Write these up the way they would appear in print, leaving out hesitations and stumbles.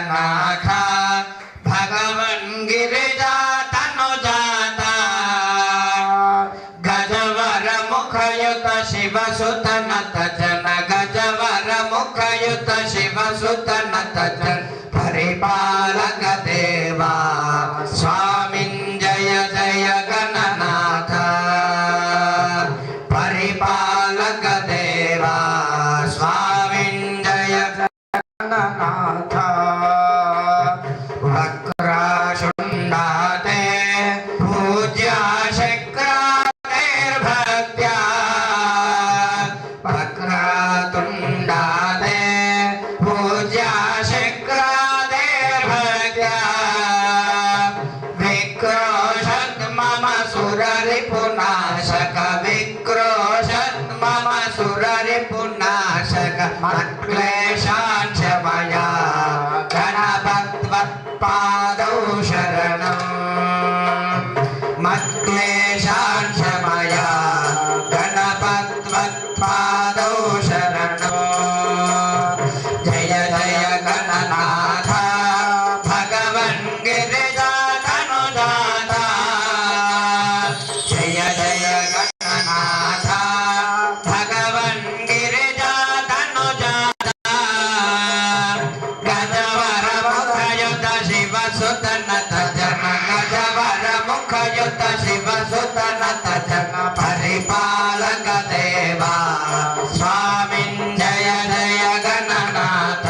गणनाथ भगवन् गिरिजा तनुजाता गजवर मुखयुत शिव सुत नत जन गजवर मुखयुत शिव सुत नत जन परिपालक देवा स्वामिन् जय जय गणनाथ परिपालक देवा स्वामिन् जय गणनाथ वक्रशुण्डाते पूज्या शक्रातेर्भक्त्या वक्रतुण्डाते पूज्या शक्रातेर्भक्त्या विक्रोशत् मम सुररिपुनाशक विक्रोशत् मम सुररिपुनाशक मत्क्लेशान् शमया गणपत्वत्पादौ शरणम् मत्क्लेशान् शमया गणपत्वत्पादौ शरणम् जय जय गणनाथ भगवन् गिरिजा तनुजाता जय जय गणनाथ भगवन् गिरिजा तनुजाता गजवर मुखयुत शिव सुत नत जन गजवर मुखयुत शिव सुत नत जन परिपालक देवा स्वामिन् जय जय गणनाथ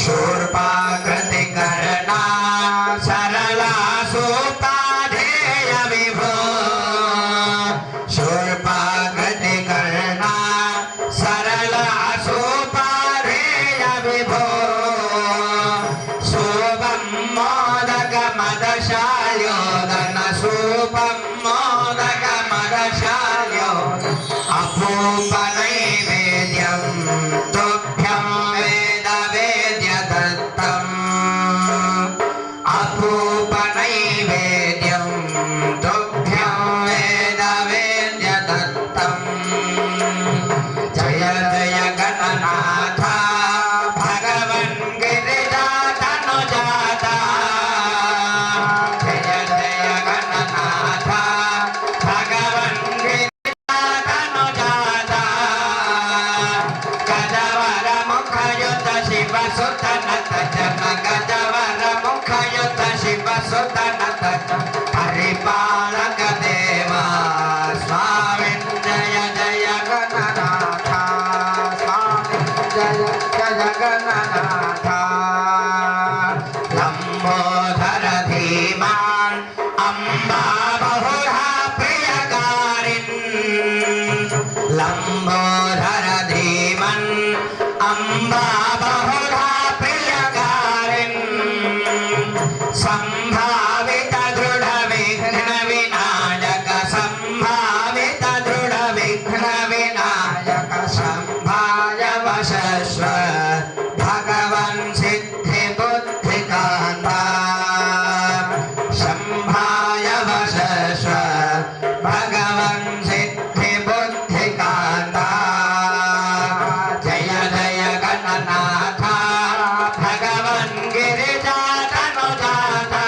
शूर्पाकृति कर्णा सरला सूताधेय विभो शूर्पाकृति कर्णा सरला सूताधेय विभो शोभं मोदक मदशाल्योदन शोभं मोदक मदशाल्योदन अपूपनैवेद्यं तुभ्यं वेद वेद्य दत्तम् अपूपनैवेद्यं तुभ्यं वेद वेद्य दत्तम् जय जय गणनाथ भगवन् गिरिजा तनुजाता जय जय गणनाथ भगवन् गिरिजा तनुजाता गजवर मुखयुत शिव सुत नत जन गजवर मुखयुत शिव सुत नत जन परिपालक देवा स्वामिन् जय जय गणनाथ स्वामिन् जय जय गणनाथ लंबोदर धीमान् अम्बा बहुधा प्रियकारिन् लंबोदर धीमन् अम्बा बहुधा प्रियकारिन् संभावित दृढ विघ्न विनायक संभावित दृढ विघ्न विनायक संभाय वशस्व भगवन् सिद्धि बुद्धि कान्ता संभाय वशस्व भगवन् सिद्धि बुद्धि कान्ता जय जय गणनाथ भगवन् गिरिजा तनुजाता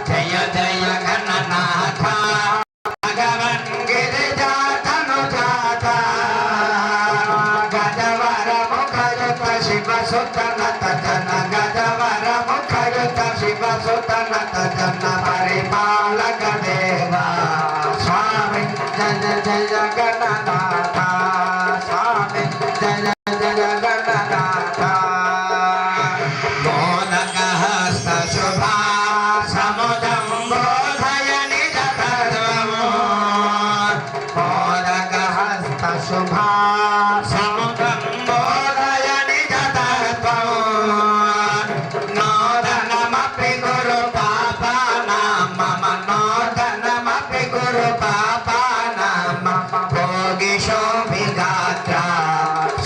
जय जय गणनाथ भगवन् गिरिजा तनुजाता गजवर मुखयुत शिव सुत नत जन गजवर मुखयुत शिव सुत नत जन परिपालक देवा स्वामिन् जय जय गणनाथ स्वामिन् जय जय गणनाथ मोदकहस्त शुभा समुदं बोधय निज तत्त्वम् मोदकहस्त शुभा समुदं बोधय निज तत्त्वम् नोदनमपि गुरु पापानां मम नोदनमपि गुरु पापानां मम भोगिशो विगात्रा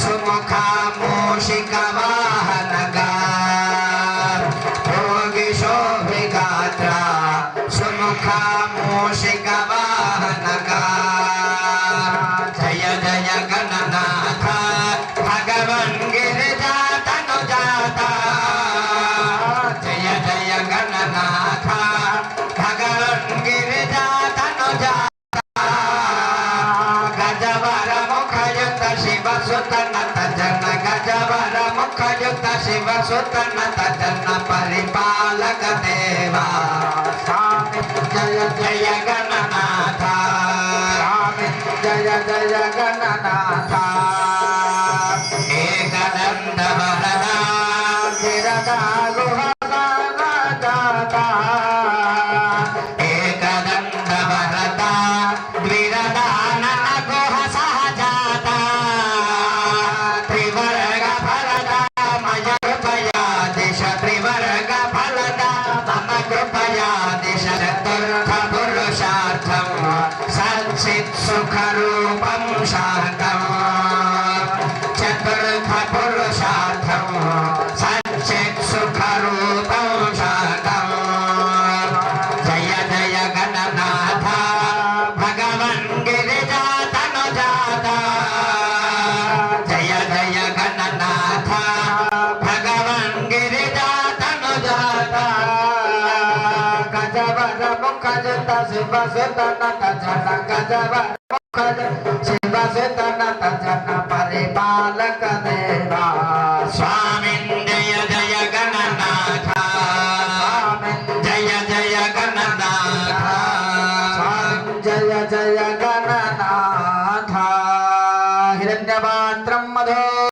सुमुखा मूषिकवाहनगा भोगिशो विगात्रा सुमुखा मूषिकवाहनगा जय जय गणनाथ నత జన గజవర ముఖయుత శివ సుత నత జన పరిపాలక దేవా స్వామి జయ జయ గణనాథ స్వామి జయ జయ గణనాథ ఏకదంత వరదా గిరదా గుహదాత ఏకదంత వరదా ద్విరదానన గుహ సహజాత త్రివర్గ ఫలదా మయ కృపయా దిశ త్రివర్గ ఫలదా మమ కృపయా దిశ చతుర్థ పురుషార్థం సచ్చిత్ సుఖ రూపం శాంతం చతుర్థ పురుషార్థం సచ్చిత్ సుఖ రూపం శాంతం జయ జయ గణనాథ భగవన్ గిరిజాతను జాత జయ జయ గణనాథ భగవన్ గిరిజాతను జాత గజవర ముఖజత శివ సుత నత జన గజవర ముఖజ శివ సుత నత జన పరిపాలక దేవా స్వామిన్